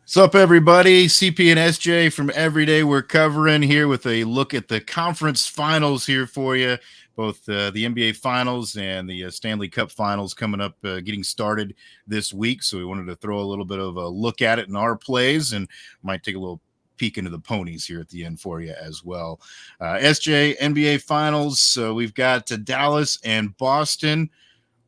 What's up, everybody? CP and SJ from Everyday We're covering here with a look at the conference finals here for you. Both the NBA finals and the Stanley Cup finals coming up, getting started this week. So we wanted to throw a little bit of a look at it in our plays and might take a little peek into the ponies here at the end for you as well. SJ, NBA finals. We've got Dallas and Boston.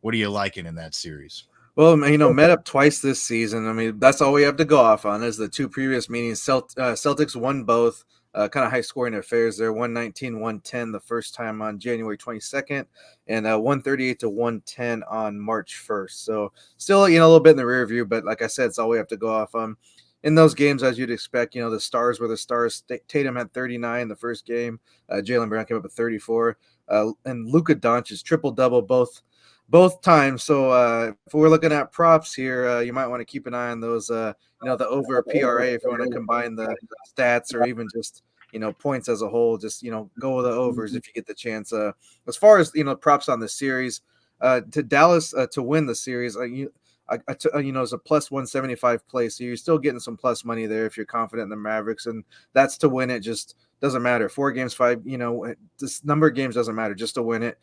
What are you liking in that series? Well, met up twice this season. I mean, that's all we have to go off on is the two previous meetings. Celtics won both, kind of high-scoring affairs there, 119-110 the first time on January 22nd, and 138-110 on March 1st. So still, a little bit in the rear view, but like I said, it's all we have to go off on. In those games, as you'd expect, the stars were the stars. Tatum had 39 the first game. Jaylen Brown came up with 34. And Luka Doncic triple-double both times. So if we're looking at props here, you might want to keep an eye on those, the over PRA if you want to combine the stats or even just, points as a whole. Just, go with the overs if you get the chance. As far as, props on the series, to Dallas to win the series, it's a plus 175 play. So you're still getting some plus money there if you're confident in the Mavericks. And that's to win it. Just doesn't matter. 4 games, 5, this number of games doesn't matter just to win it.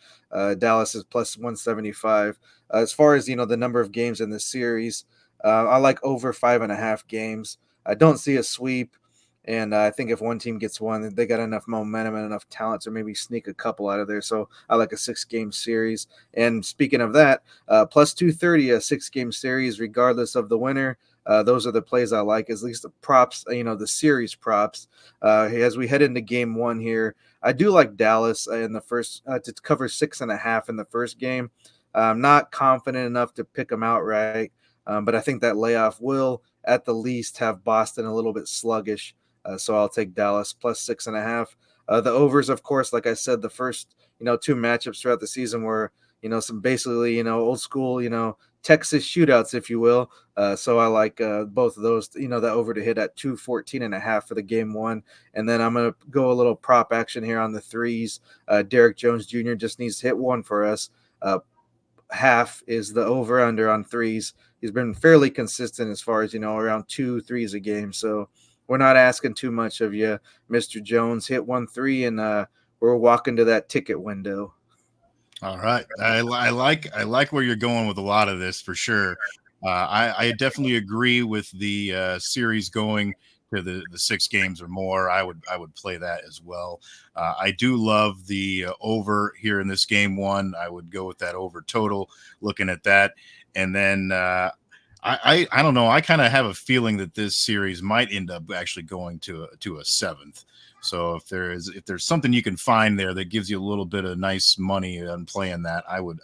Dallas is plus 175. As far as, the number of games in this series, I like over 5.5 games. I don't see a sweep. And I think if one team gets one, they got enough momentum and enough talent to maybe sneak a couple out of there. So I like a 6-game series. And speaking of that, plus 230, a 6-game series, regardless of the winner. Those are the plays I like, at least the props, the series props. As we head into game one here, I do like Dallas in the first to cover 6.5 in the first game. I'm not confident enough to pick them outright, but I think that layoff will, at the least, have Boston a little bit sluggish. So I'll take Dallas plus 6.5. The overs, of course, like I said, the first, 2 matchups throughout the season were, some basically, old school, Texas shootouts, if you will. So I like both of those, the over to hit at 214.5 for the game one. And then I'm going to go a little prop action here on the threes. Derek Jones Jr. just needs to hit one for us. Half is the over under on threes. He's been fairly consistent as far as, around 2 threes a game. So we're not asking too much of you, Mr. Jones. Hit 1-3, and we're walking to that ticket window. All right, I like where you're going with a lot of this for sure. I definitely agree with the series going to the 6 games or more. I would play that as well. I do love the over here in this game one. I would go with that over total. Looking at that, and then. I don't know. I kind of have a feeling that this series might end up actually going to a 7th. So if there's something you can find there that gives you a little bit of nice money on playing that, I would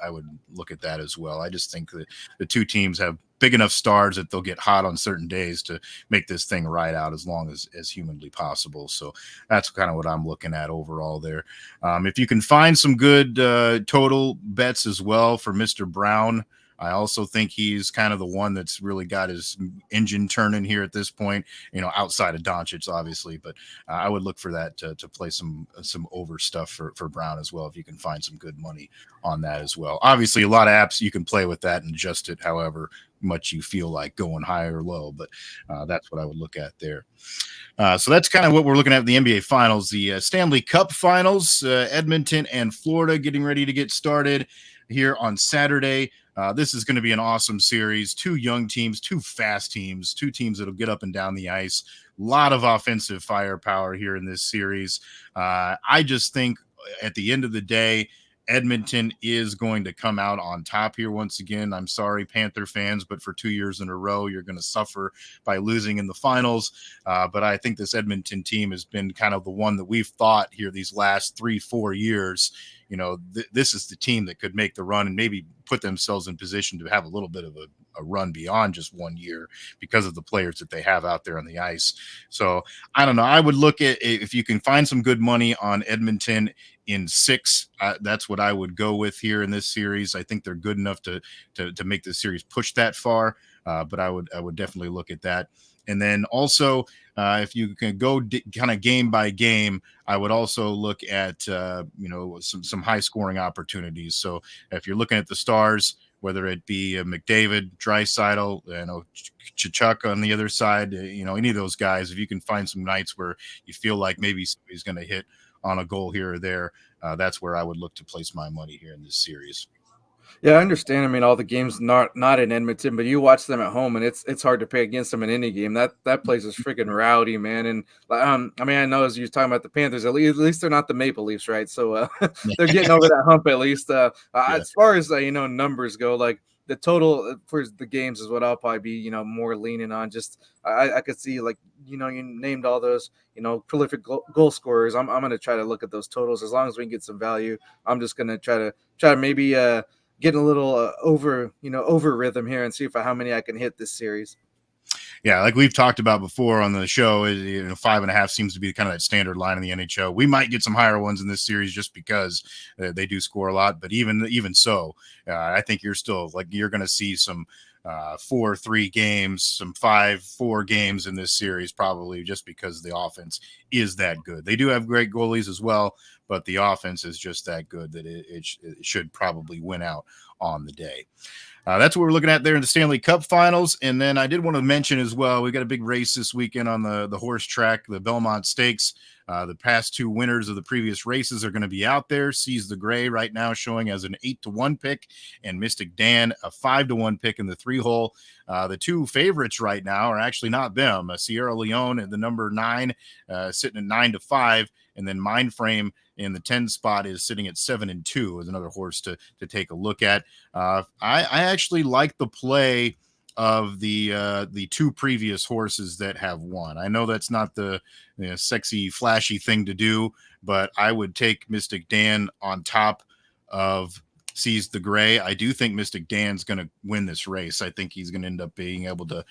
look at that as well. I just think that the two teams have big enough stars that they'll get hot on certain days to make this thing ride out as long as humanly possible. So that's kind of what I'm looking at overall there. If you can find some good total bets as well for Mr. Brown. I also think he's kind of the one that's really got his engine turning here at this point, outside of Doncic, obviously. But I would look for that to play some over stuff for Brown as well, if you can find some good money on that as well. Obviously, a lot of apps you can play with that and adjust it however much you feel like going high or low. But that's what I would look at there. So that's kind of what we're looking at in the NBA Finals. The Stanley Cup Finals, Edmonton and Florida getting ready to get started here on Saturday. This is going to be an awesome series. 2 young teams, 2 fast teams, 2 teams that'll get up and down the ice. A lot of offensive firepower here in this series. I just think at the end of the day, Edmonton is going to come out on top here once again. I'm sorry, Panther fans, but for 2 years in a row, you're going to suffer by losing in the finals. But I think this Edmonton team has been kind of the one that we've thought here these last 3-4 years. This is the team that could make the run and maybe put themselves in position to have a little bit of a run beyond just 1 year because of the players that they have out there on the ice. So I don't know. I would look at if you can find some good money on Edmonton in 6. That's what I would go with here in this series. I think they're good enough to make the series push that far. But I would definitely look at that. And then also, if you can go kind of game by game, I would also look at some high scoring opportunities. So if you're looking at the Stars, whether it be McDavid, Draisaitl, Chuck on the other side, any of those guys. If you can find some nights where you feel like maybe somebody's going to hit on a goal here or there, that's where I would look to place my money here in this series. Yeah, I understand. I mean, all the games not in Edmonton, but you watch them at home, and it's hard to pay against them in any game. That place is freaking rowdy, man. And I mean, I know as you're talking about the Panthers, at least they're not the Maple Leafs, right? So they're getting over that hump at least. Yeah. As far as numbers go, like the total for the games is what I'll probably be more leaning on. Just I could see like you named all those prolific goal scorers. I'm gonna try to look at those totals as long as we can get some value. I'm just gonna try to maybe getting a little over rhythm here and see how many I can hit this series. Yeah, like we've talked about before on the show, 5.5 seems to be kind of that standard line in the NHL. We might get some higher ones in this series just because they do score a lot, but even so, I think you're going to see some 4-3 games, some 5-4 games in this series, probably just because the offense is that good. They do have great goalies as well, but the offense is just that good that it should probably win out on the day. That's what we're looking at there in the Stanley Cup Finals. And then I did want to mention as well, we got a big race this weekend on the horse track, the Belmont Stakes. The past two winners of the previous races are going to be out there. Seize the Gray right now showing as an 8-1 pick, and Mystic Dan a 5-1 pick in the 3-hole. The two favorites right now are actually not them. Sierra Leone at the number 9, sitting at 9-5, and then Mindframe in the 10 spot is sitting at 7-2 as another horse to take a look at. I actually like the play of the two previous horses that have won. I know that's not the sexy, flashy thing to do, but I would take Mystic Dan on top of Seize the Gray. I do think Mystic Dan's going to win this race. I think he's going to end up being able to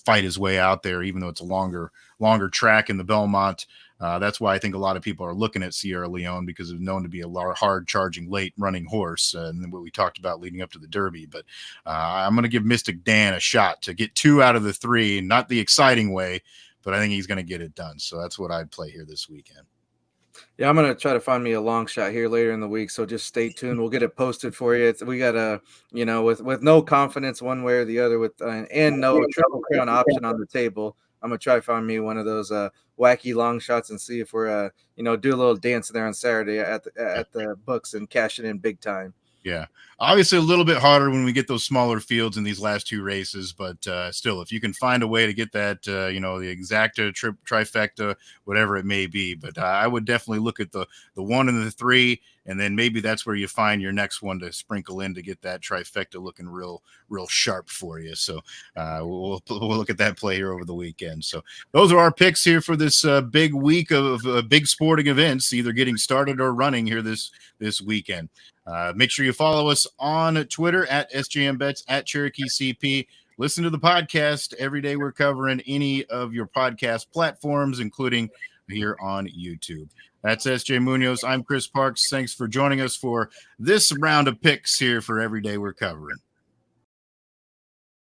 fight his way out there, even though it's a longer track in the Belmont. That's why I think a lot of people are looking at Sierra Leone, because it's known to be a hard charging, late running horse, and what we talked about leading up to the Derby. But I'm going to give Mystic Dan a shot to get 2 out of the 3, not the exciting way, but I think he's going to get it done. So that's what I'd play here this weekend. Yeah, I'm gonna try to find me a long shot here later in the week, so just stay tuned. We'll get it posted for you. We got a, with no confidence one way or the other, with and no triple crown option on the table. I'm gonna try to find me one of those wacky long shots and see if we're do a little dance there on Saturday at the books and cash it in big time. Yeah, obviously a little bit harder when we get those smaller fields in these last 2 races, but still, if you can find a way to get that, the exacta, trifecta, whatever it may be. But I would definitely look at the 1 and the 3, and then maybe that's where you find your next one to sprinkle in to get that trifecta looking real sharp for you. So we'll look at that play here over the weekend. So those are our picks here for this big week of big sporting events, either getting started or running here this weekend. Make sure you follow us on Twitter at SJMBets, at Cherokee CP. Listen to the podcast every day. We're covering any of your podcast platforms, including here on YouTube. That's SJ Munoz. I'm Chris Parks. Thanks for joining us for this round of picks here for Every Day We're Covering.